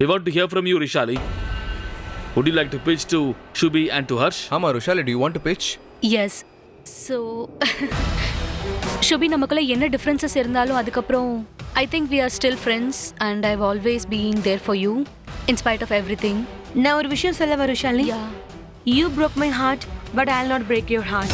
We want to hear from you, Rishali. Would you like to pitch to Shubhi and to Harsh? ஆமா Rushali, do you want to pitch? Yes. So Shubi, நமக்குள்ள என்ன differences இருந்தாலும் அதுக்கப்புறம் I think we are still friends and I always being there for you in spite of everything. நான் ஒரு விஷயம் சொல்ல வரும் Shalini. You broke my heart, but I'll not break your heart.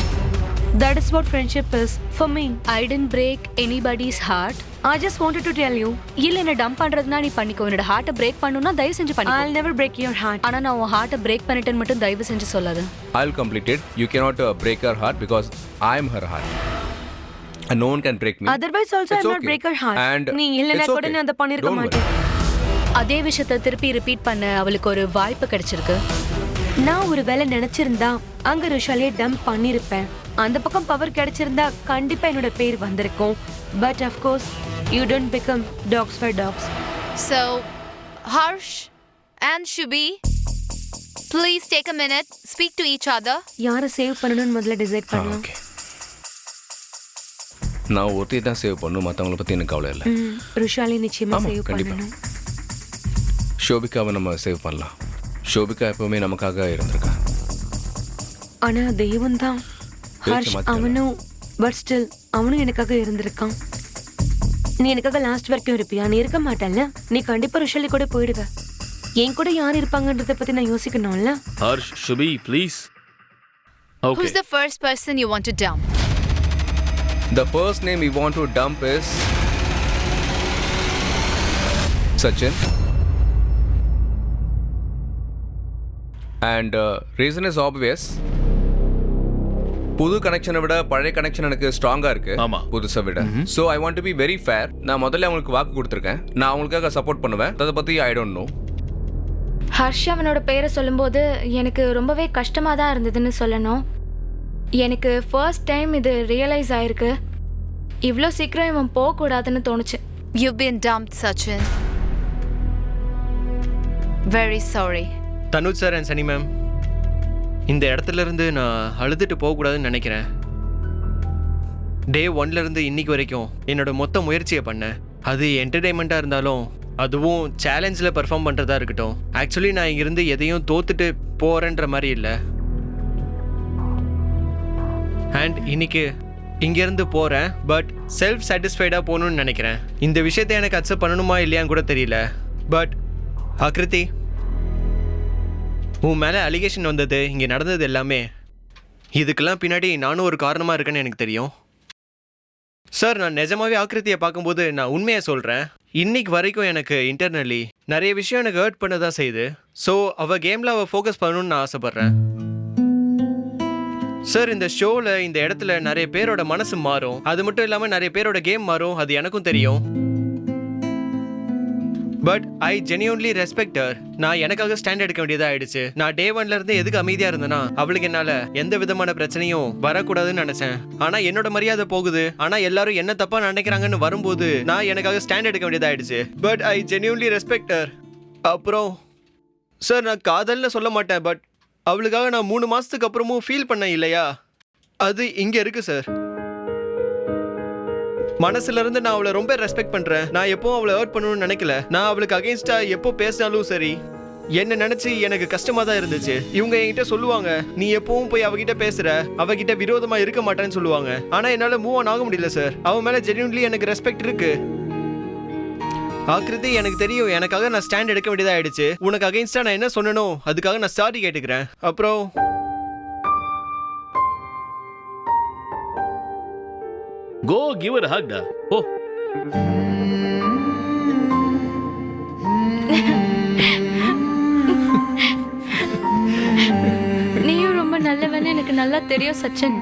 That is what friendship is for me. I didn't break anybody's heart. I just wanted to tell you. இல்ல, என்ன dump பண்றதுனா நீ பண்ணிக்கோ. என்னோட ஹார்ட்டை பிரேக் பண்ணனும்னா தயவு செஞ்சு பண்ணிக்கோ. I'll never break your heart. ஆனா நான் உன் ஹார்ட்டை பிரேக் பண்ணிட்டேன்னு மட்டும் தயவு செஞ்சு சொல்லாத. I'll complete it. You cannot break her heart because I am her heart. And no one can break me. Otherwise also It's I'll not okay. break her heart. And நீ இல்லனா it's கூட okay. நான் அத பண்ணிருக்க Don't மாட்டேன். அதே விஷயத்தை திருப்பி ரிப்பீட் பண்ண அவளுக்கு ஒரு வாய்ப்பு கிடைச்சிருக்கு. நான் ஒரு வேளை நினைச்சிருந்தா அங்க ருஷாலியை டம்ப் பண்ணிருப்பேன். அந்த பக்கம் பவர் கிடைச்சிருந்தா கண்டிப்பா என்னோட பேர் வந்திருக்கும். But of course you don't become dogs for dogs. So Harsh and Shubhi, please take a minute, speak to each other. யாரை சேவ் பண்ணணும்னு முதல்ல டிசைட் பண்ணலாம். Okay. நான் ஒருத்தி தான் சேவ் பண்ணணும், மற்றவங்களை பற்றி எனக்கு கவலை இல்லை. ருஷாலி நிச்சயமா ஆமா, சேவ் கண்டிப்பா. பண்ணணும். ஷோபிகாவை நம்ம சேவ் பண்ணலாம். ஷோபிகா எப்பவுமே நமக்காக இருந்திருக்கா. ஆனா தெய்வம் தான் ஹர்ஷ் மாத்திரல. அவனும் பட் ஸ்டில் அவனும் எனக்காக இருந்திருக்கான். நீ எனக்காக லாஸ்ட் வரைக்கும் இருப்பியா? நீ இருக்க மாட்டல்ல. நீ கண்டிப்பா ருஷாலி கூட போயிடுவ. என் கூட யார் இருப்பாங்கன்றத பத்தி நான் யோசிக்கணும்ல. Harsh, Shubhi, please. Okay. Who's the first person you want to dump? The first name we want to dump is Sachin. And reason is obvious. புது கனெக்ஷனை விட பழைய கனெக்ஷன் எனக்கு ஸ்ட்ராங்கா இருக்கு. ஆமா. புதுசை விட. So I want to be very fair. நான் முதல்ல அவங்களுக்கு வாக்கு கொடுத்துருக்கேன். நான் அவங்களுக்காக சப்போர்ட் பண்ணுவேன். அதை பத்தி I don't know. ஹர்ஷ் அவனோட பேரை சொல்லும்போது எனக்கு ரொம்பவே கஷ்டமாக தான் இருந்ததுன்னு சொல்லணும். எனக்கு ஃபர்ஸ்ட் டைம் இது ரியலைஸ் ஆயிருக்கு. இவ்வளோ சீக்கிரம் இவன் போகக்கூடாதுன்னு தோணுச்சு. You've been dumped, Sachin. Very sorry. Tanuj sir and Shani ma'am, இந்த இடத்துல இருந்து நான் அழுதுட்டு போகக்கூடாதுன்னு நினைக்கிறேன். டே 1லேருந்து இன்னைக்கு வரைக்கும் என்னோட மொத்த முயற்சியை பண்ணேன். அது என்டர்டெயின்மெண்ட்டாக இருந்தாலும் அதுவும் சேலஞ்சில் பெர்ஃபார்ம் பண்ணுறதா இருக்கட்டும். ஆக்சுவலி நான் இங்கேருந்து எதையும் தோத்துட்டு போகிறேன்ற மாதிரி இல்லை. அண்ட் இன்னைக்கு இங்கேருந்து போகிறேன், பட் செல்ஃப் சாட்டிஸ்ஃபைடாக போகணுன்னு நினைக்கிறேன். இந்த விஷயத்தை எனக்கு அக்செப்ட் பண்ணணுமா இல்லையான்னு கூட தெரியல. பட் ஆக்ருதி, உன் மேலே அலிகேஷன் வந்தது, இங்கே நடந்தது எல்லாமே இதுக்கெல்லாம் பின்னாடி நானும் ஒரு காரணமாக இருக்கேன்னு எனக்கு தெரியும். சார், நான் நிஜமாவே ஆக்ருதியை பார்க்கும்போது நான் உண்மையை சொல்கிறேன். இன்னைக்கு வரைக்கும் எனக்கு இன்டர்னலி நிறைய விஷயம் எனக்கு ஹர்ட் பண்ண தான் செய்யுது. ஸோ அவள் கேமில் அவள் ஃபோக்கஸ் பண்ணணும்னு நான் ஆசைப்பட்றேன். சார், இந்த ஷோவில் இந்த இடத்துல நிறைய பேரோட மனசு மாறும். அது மட்டும் இல்லாமல் நிறைய பேரோட கேம் மாறும். அது எனக்கும் தெரியும். But I genuinely respect her. நான் எனக்காக ஸ்டாண்ட் எடுக்க வேண்டியதாக ஆயிடுச்சு. நான் டே 1லேருந்து எதுக்கு அமைதியாக இருந்தேன்னா, அவளுக்கு என்னால் எந்த விதமான பிரச்சனையும் வரக்கூடாதுன்னு நினச்சேன். ஆனால் என்னோட மரியாதை போகுது. ஆனால் எல்லாரும் என்ன தப்பாக நினைக்கிறாங்கன்னு வரும்போது நான் எனக்காக ஸ்டாண்ட் எடுக்க வேண்டியதாக ஆயிடுச்சு. But I genuinely respect her. அப்புறம் சார், நான் காதல்னு சொல்ல மாட்டேன், பட் அவளுக்காக நான் 3 மாதத்துக்கு அப்புறமும் ஃபீல் பண்ணேன் இல்லையா, அது இங்கே இருக்கு சார். மனசுல இருந்து நான் அவளை ரொம்ப ரெஸ்பெக்ட் பண்றேன். நான் எப்பவும் அவளை ஹர்ட் பண்ணணும்னு நினைக்கல. நான் அவளுக்கு அகைன்ஸ்டா எப்போ பேசினாலும் சரி, என்ன நினைச்சு எனக்கு கஷ்டமா தான் இருந்துச்சு. இவங்க என்கிட்ட சொல்லுவாங்க, நீ எப்பவும் போய் அவகிட்ட பேசுற, அவகிட்ட விரோதமா இருக்க மாட்டேன்னு சொல்லுவாங்க. ஆனா என்னால மூவ் ஆன் ஆக முடியல சார். அவன் மேல ஜென்யூன்லி எனக்கு ரெஸ்பெக்ட் இருக்கு. ஆக்ருதி, எனக்கு தெரியும் எனக்காக நான் ஸ்டாண்ட் எடுக்க வேண்டியதா ஆயிடுச்சு. உனக்கு அகைன்ஸ்டா நான் என்ன சொன்னனோ அதுக்காக நான் சாரி கேட்டுக்கிறேன். அப்புறம் Go give her a hug, da. Oh. நீயும் ரொம்ப நல்லவன்னு எனக்கு நல்லா தெரியும் சச்சின்.